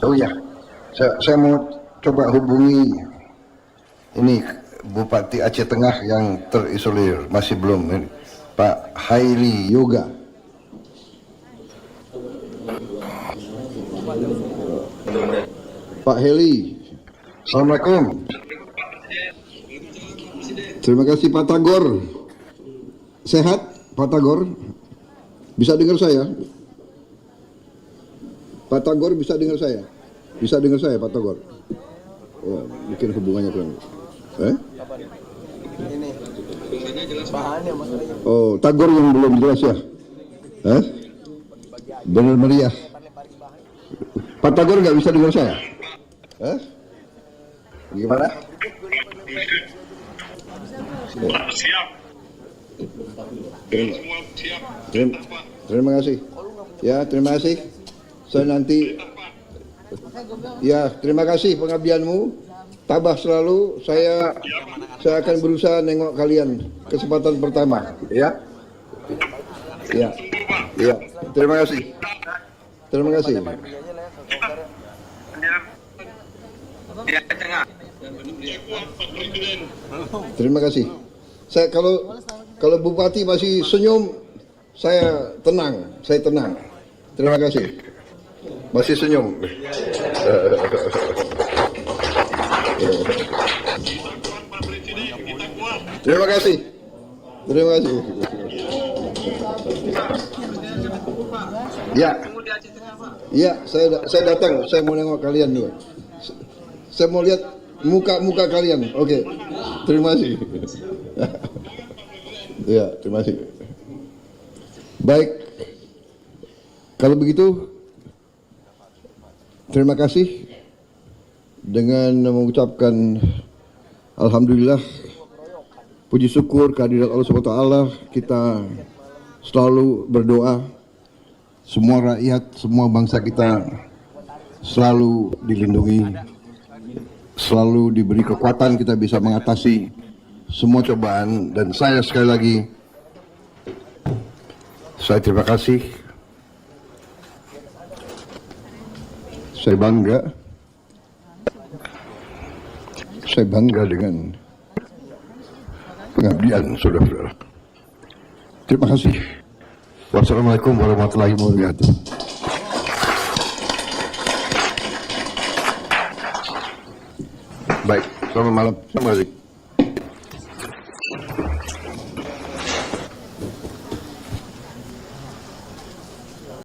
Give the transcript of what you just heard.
Oh ya, saya mau coba hubungi ini Bupati Aceh Tengah yang terisolir, masih belum ini, Pak Haili Yoga. Pak Heli, Assalamualaikum. Terima kasih Pak Tagor. Sehat Pak Tagor? Bisa dengar saya? Pak Tagor bisa dengar saya? Bisa dengar saya Pak Tagor? Oh, mungkin hubungannya kurang. Oh, Tagor yang belum jelas ya? Benar meriah. Pak Tagor nggak bisa dengar saya? Gimana? Siap. Terima kasih. Ya, terima kasih. Saya nanti. Ya, terima kasih pengabdianmu. Tabah selalu. Saya akan berusaha nengok kalian kesempatan pertama. Ya. Ya. Ya. Terima kasih. Terima kasih. Terima kasih. Saya kalau Bupati masih senyum, saya tenang. Terima kasih. Masih senyum. Terima kasih. Terima kasih. Ya. Ya, saya datang. Saya mau nengok kalian dulu. Saya mau lihat muka kalian. Oke. Terima kasih. Ya, terima kasih. Baik. Kalau begitu, terima kasih dengan mengucapkan alhamdulillah, puji syukur kehadirat Allah SWT. Kita selalu berdoa semua rakyat, semua bangsa kita selalu dilindungi, selalu diberi kekuatan, kita bisa mengatasi semua cobaan. Dan saya sekali lagi, saya terima kasih. Saya bangga dengan pengabdian saudara-saudara. Terima kasih. Wassalamualaikum warahmatullahi wabarakatuh. Baik, selamat malam. Terima kasih.